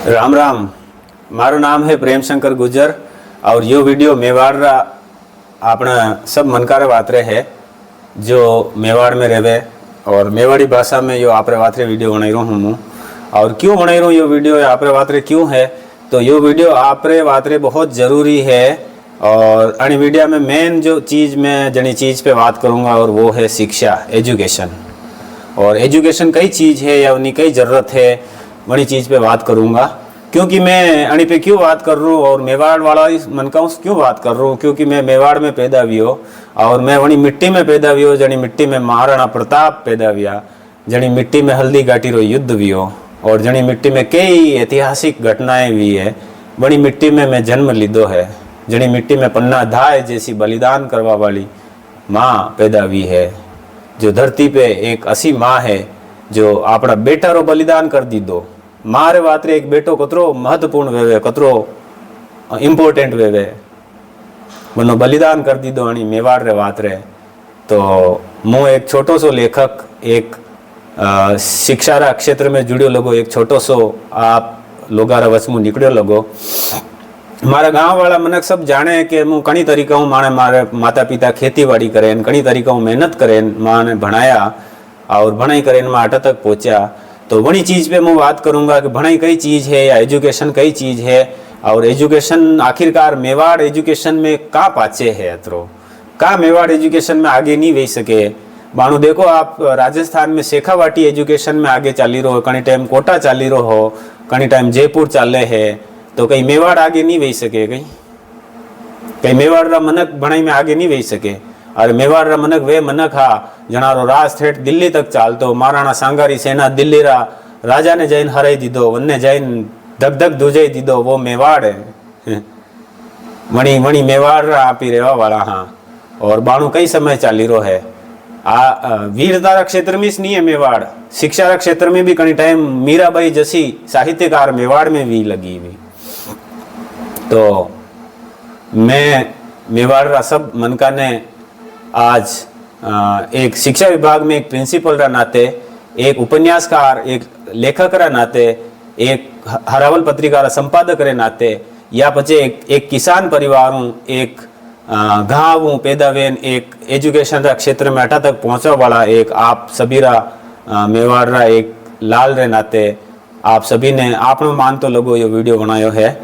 राम राम। मारो नाम है प्रेम शंकर गुजर और यो वीडियो मेवाड़ रा अपना सब मनकारे वातरे है जो मेवाड़ में रहवे और मेवाड़ी भाषा में यो आपरे वातरे वीडियो बनाई रहा हूँ। और क्यों बनाई रहा हूँ यो वीडियो आपरे वातरे क्यों है, तो यो वीडियो आपरे वातरे बहुत ज़रूरी है। और अणी वीडियो में मेन जो चीज़ मैं जनी चीज़ पे बात करूँगा और वो है शिक्षा, एजुकेशन। और एजुकेशन कई चीज़ है या उन्हीं कई ज़रूरत है, बड़ी चीज़ पे बात करूँगा। क्योंकि मैं अणी पे क्यों बात कर रहा हूँ और मेवाड़ वाला मन का क्यों बात कर रहा हूँ, क्योंकि मैं मेवाड़ में पैदा हुई हो और मैं वही मिट्टी में पैदा हुई हो जनी मिट्टी में महाराणा प्रताप पैदा हुआ, जनी मिट्टी में हल्दी घाटी रो युद्ध हुई हो और जनी मिट्टी में कई ऐतिहासिक घटनाएं हुई है। बड़ी मिट्टी में मैं जन्म लीधो है, जनी मिट्टी में पन्ना धाय जैसी बलिदान करवा वाली माँ पैदा हुई है। जो धरती पे एक ऐसी माँ है जो अपना बेटा रो बलिदान कर दी दो। मारे वातरे एक बेटो कतरो महत्वपूर्ण वेवे, कतरो इम्पोर्टेंट वेवे, बनो बलिदान कर दी दो अणी मेवाड़ रे वातरे। तो मु एक छोटो सो लेखक, एक शिक्षा रा क्षेत्र में जुड़ियो लगो, एक छोटो सो आप लोगा रा वचमु निकलियो लगो। मारा गाँव वाला मनक सब जाने कि मु कई तरीका हूँ माने मारे माता पिता खेती बाड़ी करें, कई तरीका हूँ मेहनत करें, माने भणाया और भणाई करें माँ अटा तक पहुँचा। तो वही चीज़ पे मैं बात करूँगा कि भणाई कई चीज़ है या एजुकेशन कई चीज़ है और एजुकेशन आखिरकार मेवाड़ एजुकेशन में का पाचे है अतरो का मेवाड़ एजुकेशन में आगे नहीं वही सके। बाणु देखो आप राजस्थान में शेखावाटी एजुकेशन में आगे चाली रहो, कई टाइम कोटा चाली रहो हो, कई टाइम जयपुर चाले है, तो कहीं मेवाड़ आगे नहीं वही सके। कहीं मेवाड़ रा मनक भणाई में आगे नहीं वही सके। और मेवाड़ रा मनक वे मनक हा जनारो राज ठेठ दिल्ली तक चालतो। महाराणा सांगारी सेना दिल्ली रा राजा ने जैन हराई दीदो, वन्ने जैन धक धक दुजाई दीदो, वो मेवाड़ है। मणि मणि मेवाड़ रा आपी रेवा वाला हाँ। और बाणु कई समय चाली रो है। वीरता रा क्षेत्र में नहीं है मेवाड़, शिक्षा रा क्षेत्र में भी कई टाइम मीराबाई जैसी साहित्यकार मेवाड़ में भी लगी हुई। तो मैं मेवाड़ रा सब मनका ने आज एक शिक्षा विभाग में एक प्रिंसिपल रा नाते, एक उपन्यासकार, एक लेखक रा नाते, एक हरावल पत्रिका रा संपादक रे नाते, या पचे एक किसान परिवार हूँ, एक गाँव हूँ पैदा वेन, एक एजुकेशन रा क्षेत्र में अटा तक पहुँचने वाला एक आप सभी रा मेवाड़ रा एक लाल रे नाते आप सभी ने आपनो मान तो लगो ये वीडियो बनायो है।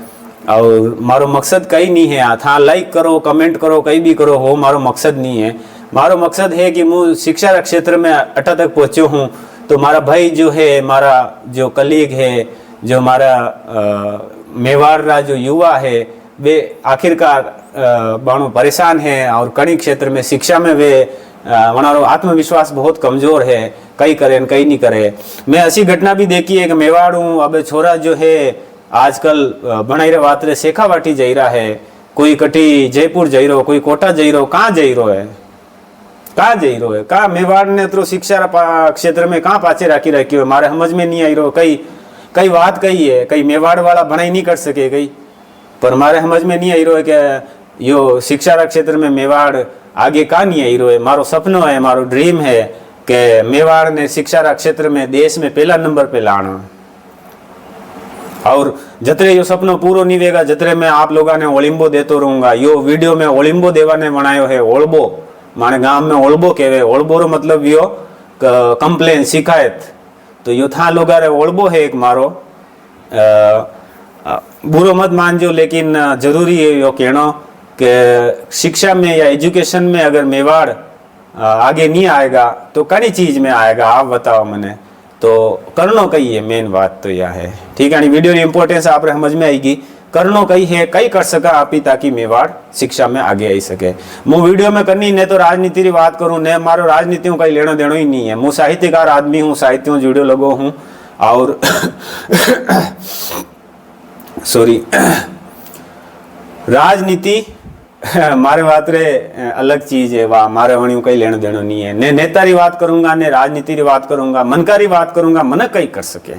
और मारो मकसद कहीं नहीं है था लाइक करो कमेंट करो कहीं भी करो हो, मारो मकसद नहीं है। मारो मकसद है कि मैं शिक्षा क्षेत्र में अटा तक पहुँचो हूँ तो मारा भाई जो है, मारा जो कलीग है, जो मारा मेवाड़ रा जो युवा है, वे आखिरकार बाणु परेशान है और कई क्षेत्र में शिक्षा में वे हमारा आत्मविश्वास बहुत कमज़ोर है, कई करें कई नहीं करे। मैं ऐसी घटना भी देखी है कि मेवाड़ हूँ, अब छोरा जो है आजकल बनाई रे वातरे शेखावाटी जई रहा है, कोई कटी जयपुर जई रहो, कोई कोटा जई रहो, कहाँ जई रहो है, कहाँ जई रहो है, कहाँ मेवाड़ ने तो शिक्षा क्षेत्र में कहाँ पाचे राखी रखी हो, मारे समझ में नहीं आई रहो। कई बात कही है, कई मेवाड़ वाला बनाई नहीं कर सके कई, पर मारे समझ में नहीं आई रहो है कि यो शिक्षा क्षेत्र में मेवाड़ आगे कहाँ नहीं आई रहो है। मारो सपनो है, मारो ड्रीम है कि मेवाड़ ने शिक्षा क्षेत्र में देश में पहला नंबर पे लाना। और जतरे यो सपनो पूरो नहीं वेगा, जतरे मैं आप लोगों ने ओलिम्बो देतो रहूंगा। यो वीडियो में ओलिम्बो देवा ने बनायो है, ओलबो माने गांव में ओलबो कहवे। ओलबो रो मतलब यो कंप्लेन शिकायत, तो यो था लोगा रे ओलबो है एक मारो। बुरो मत मानजो, लेकिन जरूरी है यो कहना कि शिक्षा में या एजुकेशन में अगर मेवाड़ आगे नहीं आएगा तो कई चीज में आएगा, आप बताओ मने। तो करनो कही है, मेन बात तो यह है। ठीक है, वीडियो की इंपॉर्टेंस आप समझ में आएगी। करनो कही है, कई कर सका आप ही ताकि मेवाड़ शिक्षा में आगे आई सके। मु वीडियो में करनी ने तो राजनीति की बात करूँ, ने मारो राजनीतियों का लेना देना ही नहीं है। मु साहित्यकार आदमी हूँ, साहित्यों जुड़ो लगो हूँ और सॉरी राजनीति मारे बात रे अलग चीज है, वाह मारे वणी कई लेना देना नहीं है। ने नेता की बात करूंगा, ने राजनीति की बात करूंगा, मनका की बात करूंगा, मन कई कर सके,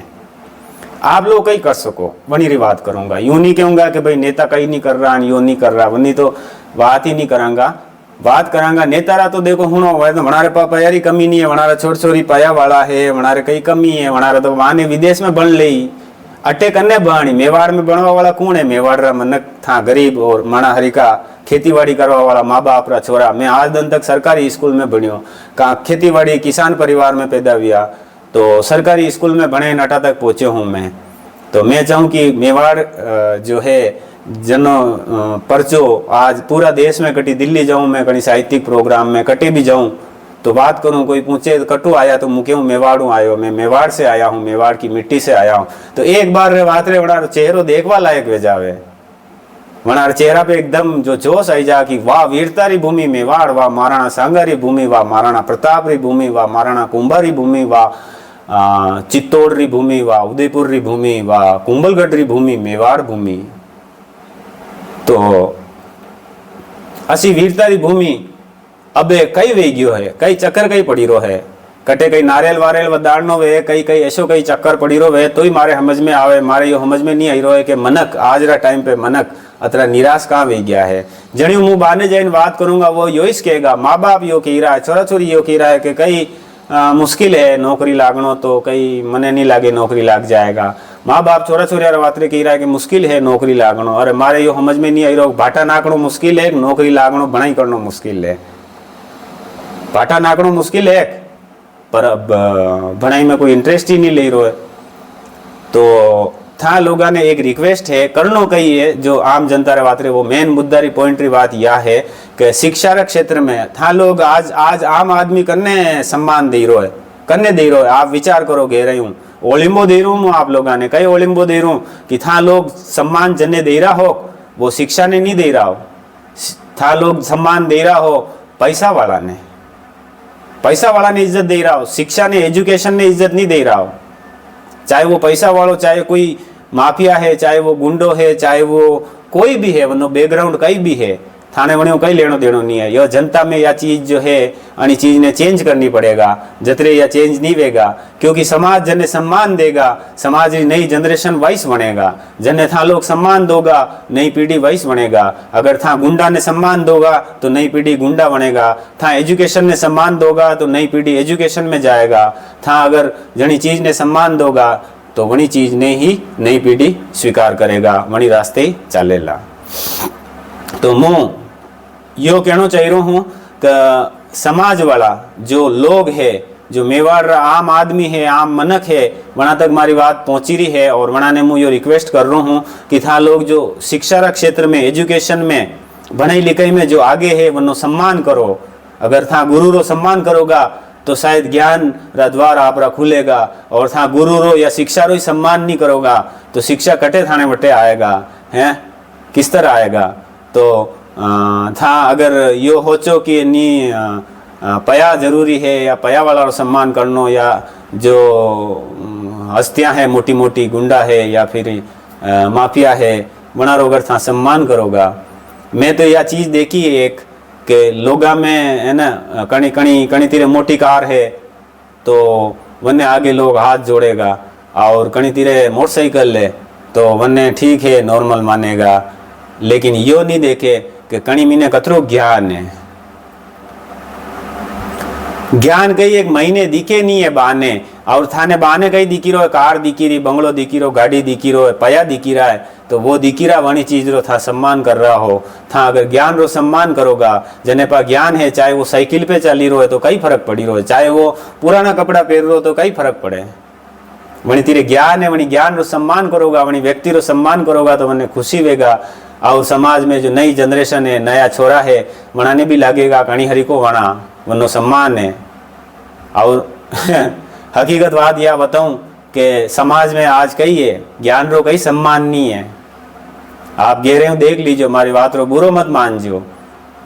आप लोग कई कर सको, वनी री बात करूंगा। यूं नहीं कहूंगा कि भाई नेता कई नहीं कर रहा, यूं नहीं कर रहा, वनी तो बात ही नहीं करांगा। बात करांगा नेता रा तो देखो हुनो तो वनारे पापा यारी कमी नहीं है, वनारा छोर छोरी पाया वाला है, वनारे कई कमी है, वनारा तो वहां विदेश में बन ले अटे कन्ने बहानी मेवाड़ में बनवा वाला कौन है? मेवाड़ रा मनक था गरीब और माणा हरिका खेतीवाड़ी करवा वाला माँ बाप रा छोरा। मैं आज दिन तक सरकारी स्कूल में बनियो, कहाँ खेतीवाड़ी किसान परिवार में पैदा हुआ, तो सरकारी स्कूल में बने नटा तक पहुँचे हूँ मैं। तो मैं चाहूँ कि मेवाड़ जो है जनो परचो आज पूरा देश में, कटी दिल्ली जाऊँ मैं कहीं साहित्यिक प्रोग्राम में, कटी भी जाऊँ तो बात करूँ, कोई पूछे कटू आया तो मुझे मेवाड़ू आयो, मैं मेवाड़ से आया हूँ, मेवाड़ की मिट्टी से आया हूँ। तो एक बार रे बात रे वनार चेहरो देखवा लायक वे जावे, वनार चेहरा पे एकदम जो जोश आई जा कि वाह वीरता री भूमि मेवाड़, वाह महाराणा सांगा री भूमि, वाह महाराणा प्रताप री भूमि, वाह महाराणा कुंभा री भूमि, वाह चित्तौड़ री भूमि, वाह उदयपुर री भूमि, वाह कुंभलगढ़ री भूमि, मेवाड़ भूमि। तो असी वीरता री भूमि अब कई वे गयो है, कई चक्कर कई पड़ी रो है, कटे कई नारियल वारियल वदाड़नो वे, कई कई ऐसो कई चक्कर पड़ी रो वे, तो ही मारे समझ में आवे, मारे यो समझ में नहीं आई रो है कि मनक आज रा टाइम पे मनक अतरा निराश कहाँ वे गया है। जणी मुँह बाने जाइन बात करूंगा वो यो इस कहेगा, माँ बाप यो कह रहा है, छोरा छोरी यो कह रहा है कि कई मुश्किल है नौकरी लागनो, तो कई मने नहीं लागे नौकरी लाग जाएगा। माँ बाप छोरा छोरी वातरे कह रहा है कि मुश्किल है नौकरी लागनो, अरे मारे यो समझ में नहीं आई रो, भाटा नाकनो मुश्किल है, नौकरी लागनो बनाई करनो मुश्किल है। भाटा नाकनो मुश्किल है पर अब भणाई में कोई इंटरेस्ट ही नहीं ले रहा है। तो था लोगों ने एक रिक्वेस्ट है करनो कही है जो आम जनता रे बात रे, वो मेन मुद्दा री पॉइंट री बात यह है कि शिक्षा रे क्षेत्र में था लोग आज आम आदमी करने सम्मान दे रहा है, करने दे रहा है। आप विचार करो, कह रही हूँ ओलिम्बो दे रहा हूँ आप लोगों ने, कई ओलिम्बो दे रहा हूँ कि था लोग सम्मान जन्ने दे रहा हो, वो शिक्षा ने नहीं दे रहा हो। था लोग सम्मान दे रहा हो पैसा वाला ने, पैसा वाला ने इज्जत दे रहा हो, शिक्षा ने एजुकेशन ने इज्जत नहीं दे रहा हो। चाहे वो पैसा वालों, चाहे कोई माफिया है, चाहे वो गुंडो है, चाहे वो कोई भी है, वनो बैकग्राउंड कहीं भी है, थाने वने कहीं लेनो देनो नहीं है। यह जनता में यह चीज जो है अनि चीज ने चेंज करनी पड़ेगा, जतरे यह चेंज नहीं वेगा, क्योंकि समाज जने सम्मान देगा, समाज की नई जनरेशन वाइस बनेगा। जने था लोग सम्मान दोगा, नई पीढ़ी वाइस बनेगा। अगर था गुंडा ने सम्मान दोगा तो नई पीढ़ी गुंडा बनेगा। था एजुकेशन ने सम्मान दोगा तो नई पीढ़ी एजुकेशन में जाएगा। था अगर जनी चीज ने सम्मान दोगा तो वनी चीज ने ही नई पीढ़ी स्वीकार करेगा, वनी रास्ते ही चलेगा। तो मुँह यो कहना चाह रहा हूँ कि समाज वाला जो लोग है, जो मेवाड़ आम आदमी है, आम मनक है, वहाँ तक मारी बात पहुँची रही है। और वहाँ ने मुँह यो रिक्वेस्ट कर रहा हूँ कि था लोग जो शिक्षा क्षेत्र में, एजुकेशन में, पढ़ाई लिखाई में जो आगे है वनो सम्मान करो। अगर था गुरु रो सम्मान करोगा तो शायद ज्ञान रा द्वार आप रा खुलेगा। और था गुरु रो या शिक्षा रो ही सम्मान नहीं करोगा तो शिक्षा कटे थाने वटे आएगा, हैं किस तरह आएगा। तो था अगर यो होचो कि नी पया जरूरी है या पया वाला रो सम्मान करनो, या जो हस्तियां है मोटी मोटी गुंडा है या फिर माफिया है वना रो अगर था सम्मान करोगा। मैं तो यह चीज़ देखी है एक कि लोगा में है ना, कणी कणी कणी तीरे मोटी कार है तो वन्ने आगे लोग हाथ जोड़ेगा, और कणी तीरे मोटरसाइकिल है तो वन्ने ठीक है नॉर्मल मानेगा। लेकिन यो नहीं देखे कि कणी मीने कतरो ज्ञान है। ज्ञान कई एक महीने दिखे नहीं है बहाने, और थाने बहाने कई दिखी रो है, कार दिखी रही, बंगलो दिखी रो, गाड़ी दिखी रो है, पया दिखी रहा है, तो वो दिखी रहा वनी चीज रो था सम्मान कर रहा हो। था अगर ज्ञान रो सम्मान करोगा, जने पा ज्ञान है, चाहे वो साइकिल पे चली रो है तो कई फर्क पड़ी रो है, चाहे वो पुराना कपड़ा पहन रो तो कई फर्क पड़े। वनी तेरे ज्ञान है, वनी ज्ञान रो सम्मान करोगा, वनी व्यक्ति रो सम्मान करोगा तो वने खुशी वेगा। और समाज में जो नई जनरेशन है, नया छोरा है, वनाने भी लगेगा कणी हरी को वना वनो सम्मान है। और हकीकत बात यह बताऊं कि समाज में आज कई है ज्ञान रो कई सम्मान नहीं है। आप गहरे हो देख लीजिए, मारी बात रो बुरो मत मानजो,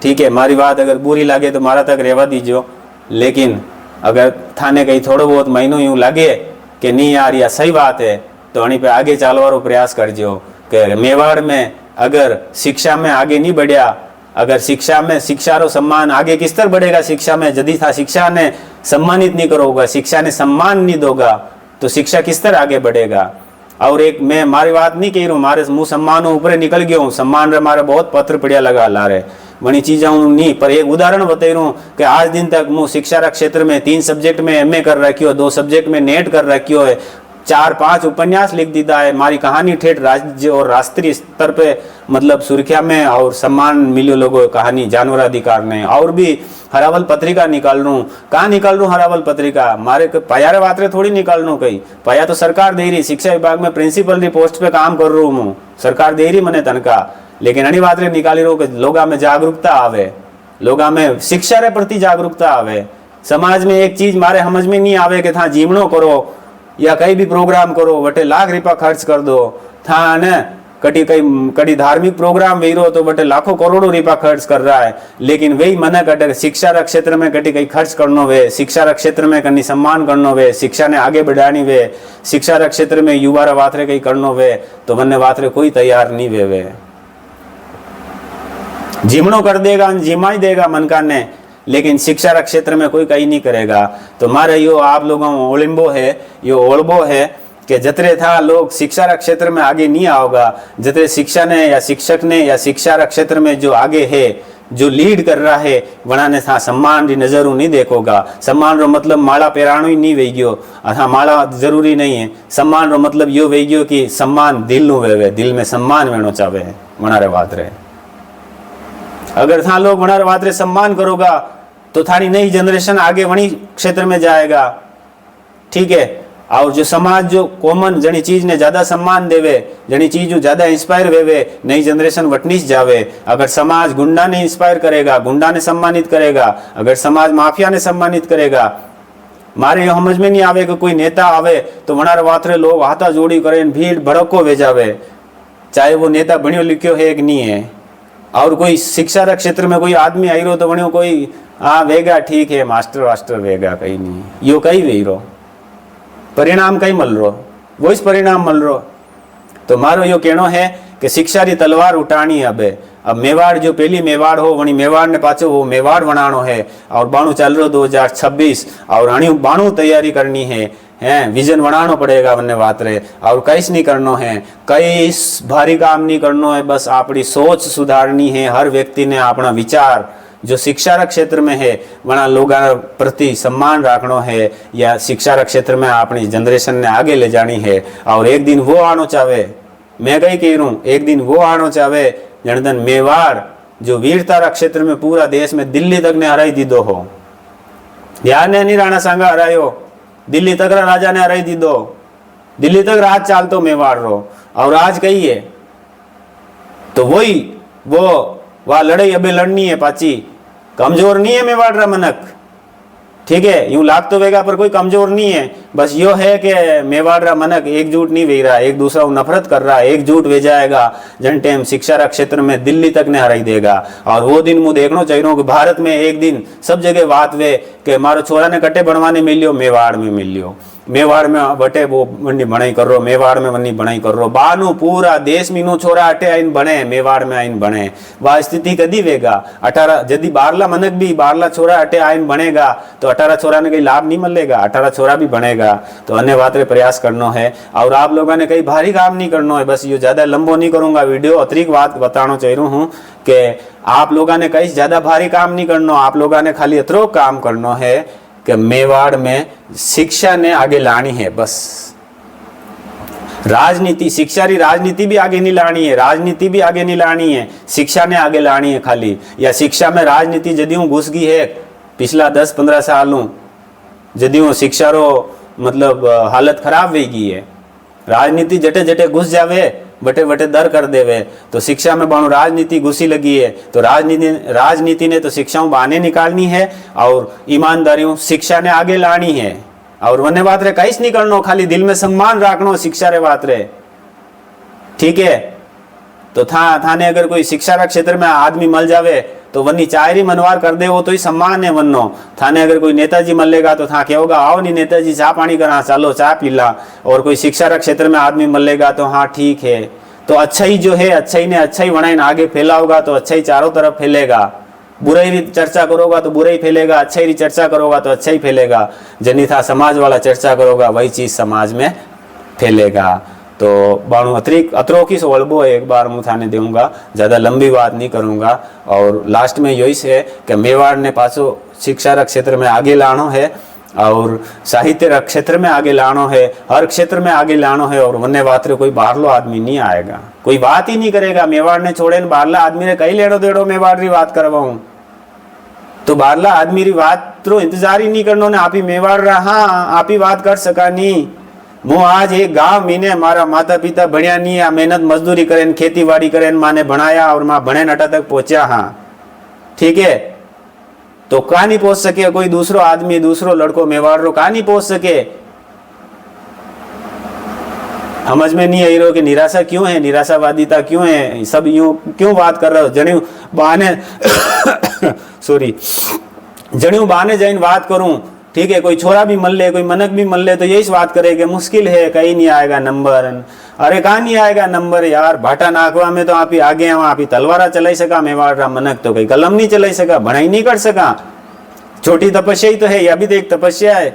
ठीक है। मारी बात अगर बुरी लगे तो मारा तक रेवा दीजो, लेकिन अगर थाने कहीं थोड़ो बहुत महीनों यूँ लगे कि नहीं यार यह सही बात है तो वहीं पे आगे चालवारो प्रयास करजो। कि मेवाड़ में अगर शिक्षा में आगे नहीं बढ़िया, अगर शिक्षा में शिक्षा रो सम्मान आगे किस तरह बढ़ेगा। शिक्षा में यदि था शिक्षा ने सम्मानित नहीं करोगा, शिक्षा ने सम्मान नहीं दोगा तो शिक्षा किस तरह आगे बढ़ेगा। और एक मैं मारी बात नहीं कह रहा हूँ, मारे मुँह सम्मान ऊपर निकल गया हूँ, सम्मान रे मारे बहुत पत्र पड़िया लगा ला रहे बनी चीज़ें नहीं। पर एक उदाहरण बता रहा हूँ कि आज दिन तक मुँह शिक्षा क्षेत्र में 3 सब्जेक्ट में MA कर रखी हो, 2 सब्जेक्ट में नेट कर रखी हो है, 4-5 उपन्यास लिख दीदा है। मारी कहानी ठेठ राज्य और राष्ट्रीय स्तर पे मतलब सुर्खिया में और सम्मान मिलो लोगों कहानी जानवर अधिकार ने। और भी हरावल पत्रिका निकाल रू, कहाँ निकाल रू हरावल पत्रिका, मारे पयारे वातरे थोड़ी निकाल रू कहीं, पया तो सरकार दे रही, शिक्षा विभाग में प्रिंसिपल की पोस्ट पे काम कर रू हूँ, सरकार दे रही मने तनखा, लेकिन अणी वातरे निकाली रू कि लोगा में जागरूकता आवे, लोगा में शिक्षा रे प्रति जागरूकता आवे। समाज में एक चीज मारे समझ में नहीं आवे कि था जीवनो करो या कई भी प्रोग्राम करो वटे लाख रुपया खर्च कर दो, था ने कटी धार्मिक प्रोग्राम वीरो तो बटे लाखों करोड़ों रुपया खर्च कर रहा है, लेकिन वही मन कटे शिक्षा रा क्षेत्र में कटी कहीं खर्च करनो वे, शिक्षा रा क्षेत्र में कहीं सम्मान करनो वे, शिक्षा ने आगे बढ़ानी वे, शिक्षा रा क्षेत्र में युवा रा वातरे कहीं करनो वे, तो वन्ने वातरे कोई तैयार नहीं वे जीवनो कर देगा, जीमा ही देगा मन का ने, लेकिन शिक्षा रा क्षेत्र में कोई कहीं नहीं करेगा। तो मारे यो आप लोगों ओलिम्बो है, यो ओलबो है कि जतरे था लोग शिक्षा रा क्षेत्र में आगे नहीं आओगा, जतरे शिक्षा ने या शिक्षक ने या शिक्षा रा क्षेत्र में जो आगे है, जो लीड कर रहा है, वनाने था सम्मान री नजरू नहीं देखोगा। सम्मान रो मतलब माला पेराणु ही नहीं वेग्यो, हाँ माला जरूरी नहीं है, सम्मान रो मतलब यो वेग्यो कि सम्मान दिल नु वेवे, दिल में सम्मान वेणो चावे वनारे बात रहे। अगर था लोग वनारे बात रे सम्मान करोगा तो थारी नई जनरेशन आगे वनी क्षेत्र में जाएगा, ठीक है। और जो समाज जो कॉमन जनी चीज ने ज्यादा सम्मान देवे, जनी चीज जो ज्यादा इंस्पायर वेवे, नई जनरेशन वटनीस जावे। अगर समाज गुंडा ने इंस्पायर करेगा, गुंडा ने सम्मानित करेगा, अगर समाज माफिया ने सम्मानित करेगा, मारे यो समझ में नहीं आवे कि कोई नेता आवे तो वनार वाथरे लोग हाथा जोड़ी करे भीड़ भड़को वेजावे, चाहे वो नेता बनियो लिखियो है कि नहीं है। और कोई शिक्षा रा क्षेत्र में कोई आदमी आई रो तो बनियो कोई हाँ वेगा ठीक है मास्टर वास्टर वेगा, कहीं नहीं यो कहीं वे रो परिणाम कहीं मल रो, वो इस परिणाम मल रो। तो मारो यो कहनो है कि शिक्षा री तलवार उठानी है। अब मेवाड़ जो पहली मेवाड़ हो वनी मेवाड़ ने पाछो वो मेवाड़ बनानो है, और बाणु चल रो 2026 और अणी बाणु तैयारी करनी है विजन बनानो पड़ेगा वन्ने बात रे। और कैस नहीं करनो है, कई भारी काम नहीं करनो है, बस अपनी सोच सुधारनी है। हर व्यक्ति ने अपना विचार जो शिक्षा रा क्षेत्र में है वना लोगों प्रति सम्मान रखनो है, या शिक्षा रा क्षेत्र में अपनी जनरेशन ने आगे ले जानी है। और एक दिन वो आनो चाहे, मैं कहीं कह रहा हूँ, एक दिन वो आनो चाहे जनधन मेवाड़ जो वीरता रा क्षेत्र में पूरा देश में दिल्ली तक ने हराई दीदो हो। ध्यान ने नहीं राणा सांगा हरायो, दिल्ली तक रा राजा ने हराई दीदो, दिल्ली तक राज चालतो मेवाड़ रो। और आज कही है तो वही वो वह लड़ाई अबे लड़नी है पाची, कमजोर नहीं है मेवाड़ रा मनक, ठीक है। यूं लाग तो वेगा पर कोई कमजोर नहीं है, बस यो है कि मेवाड़ रा मनक एकजुट नहीं वे रहा, एक दूसरा को नफरत कर रहा है। एकजुट वे जाएगा जन टाइम शिक्षा रा क्षेत्र में दिल्ली तक ने हराई देगा। और वो दिन मुझे देखना चाहिए कि भारत में एक दिन सब जगह बात वे कि मारो छोरा ने कट्टे बनवाने मिलियो, मेवाड़ में मिलियो, मेवाड़ में बटे वो वन्नी बनाई कर रो, मेवाड़ में वन्नी बनाई कर रो, बानू पूरा देश मीनू छोरा अटे आइन बने, मेवाड़ में आइन बने। वह स्थिति कदी वेगा 18 यदि 12 मनक भी 12 छोरा अटे आइन बनेगा तो 18 छोरा ने कहीं लाभ नहीं मिलेगा, 18 छोरा भी बनेगा। तो अन्य बात रे प्रयास करना है। और आप लोगों ने कहीं भारी काम नहीं करना है, बस ये ज्यादा लंबो नहीं करूंगा वीडियो, अतिरिक्त बात बताना चाह रहा हूँ कि आप लोगों ने कहीं ज्यादा भारी काम नहीं करना, आप लोगों ने खाली अतरो काम करना है कि मेवाड़ में शिक्षा ने आगे लानी है। बस राजनीति, शिक्षा री राजनीति भी आगे नहीं लानी है, राजनीति भी आगे नहीं लानी है, शिक्षा ने आगे लानी है खाली। या शिक्षा में राजनीति जदियों घुस गई है पिछला 10-15 सालों, जदियों शिक्षा रो मतलब हालत खराब हो गई है। राजनीति जटे जटे घुस जावे बटे बटे दर कर देवे, तो शिक्षा में बाणु राजनीति घुसी लगी है। तो राजनीति ने तो शिक्षाओं बहाने निकालनी है और ईमानदारियों शिक्षा ने आगे लानी है। और वन्य बात रे कहीं नहीं करनो, खाली दिल में सम्मान रखनो शिक्षा रे बात रे, ठीक है। तो थाने अगर कोई शिक्षा रा क्षेत्र में आदमी मल जावे तो वन्नी चायरी मनवार कर दे, वो तो ही सम्मान है वन्नो। थाने अगर कोई नेताजी मलेगा तो था क्या होगा, आओ नहीं नेताजी चाय पानी करा, चलो चाय पीला। और कोई शिक्षा रा क्षेत्र में आदमी मलेगा तो हाँ ठीक है। तो अच्छा ही जो है अच्छा ही ने अच्छा ही बनाए आगे फैलाओगा तो अच्छा ही चारों तरफ फैलेगा। बुराई री चर्चा करोगा तो बुराई फैलेगा, अच्छाई री चर्चा करोगा तो अच्छा ही फैलेगा। जनिथा समाज वाला चर्चा करोगा वही चीज समाज में फैलेगा। तो बाणु अतिरिक्त अतरो की सोलबो एक बार मुँह थाने दूंगा, ज़्यादा लंबी बात नहीं करूँगा। और लास्ट में यही है कि मेवाड़ ने पासो शिक्षा रा क्षेत्र में आगे लानो है। और साहित्य क्षेत्र में आगे लानो है, हर क्षेत्र में आगे लानो है। और वन्य वात्र कोई बाहरलो आदमी नहीं आएगा, कोई बात ही नहीं करेगा। मेवाड़ ने छोड़े बाहरला आदमी ने कई लेड़ो देड़ो मेवाड़ री बात करवाऊं, तो बाहरला आदमी री बात तो इंतजार ही नहीं करनो ने। आप ही मेवाड़ रहा, हाँ आप ही बात कर सका नहीं। मु आज एक गांव मीने मारा माता पिता भणिया नहीं, आ मेहनत मजदूरी करें खेती बाड़ी करें माने बनाया और मां भणे नटा तक पहुंचा। हाँ ठीक है, तो का नहीं पहुंच सके कोई दूसरो आदमी, दूसरो लड़को मेवाड़ रो का नहीं पहुंच सके। समझ में नहीं आई रहो कि निराशा क्यों है, निराशावादिता क्यों है, सब यूं क्यों बात कर रहे हो। जणियों बहाने सॉरी, जणियों बहाने जाइन बात करूं, ठीक है। कोई छोरा भी मल ले, कोई मनक भी मल ले, तो यही बात करे कि मुश्किल है, कहीं नहीं आएगा नंबर। अरे कहाँ नहीं आएगा नंबर यार, भाटा नाखवा में तो आप ही आगे हैं, आप ही तलवारा चलाई सका। मेवाड़ रा मनक तो कहीं कलम नहीं चलाई सका, बढ़ाई नहीं कर सका। छोटी तपस्या ही तो है, यह भी तो एक तपस्या है।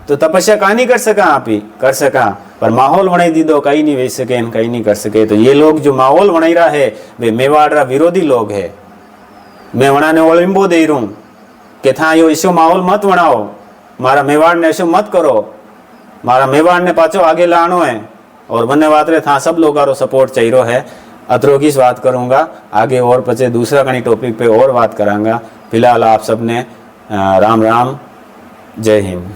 तो तपस्या कहाँ नहीं कर सका, आप ही कर सका, पर माहौल बनाई दी दो, कहीं नहीं वेच सके, कहीं नहीं कर सके। तो ये लोग जो माहौल बनाई रहा है वे मेवाड़ रा विरोधी लोग है। मैं वना ने ओलिम्बो दे रहा हूँ कि था यो ऐसो माहौल मत बनाओ, मारा मेवाड़ ने ऐसो मत करो, मारा मेवाड़ ने पाछो आगे लानो है। और वन्य वात्रे था सब लोग सपोर्ट चाहिए है। अतरो की बात करूंगा आगे, और पचे दूसरा कहीं टॉपिक पे और बात करांगा। फिलहाल आप सबने राम राम, जय हिंद।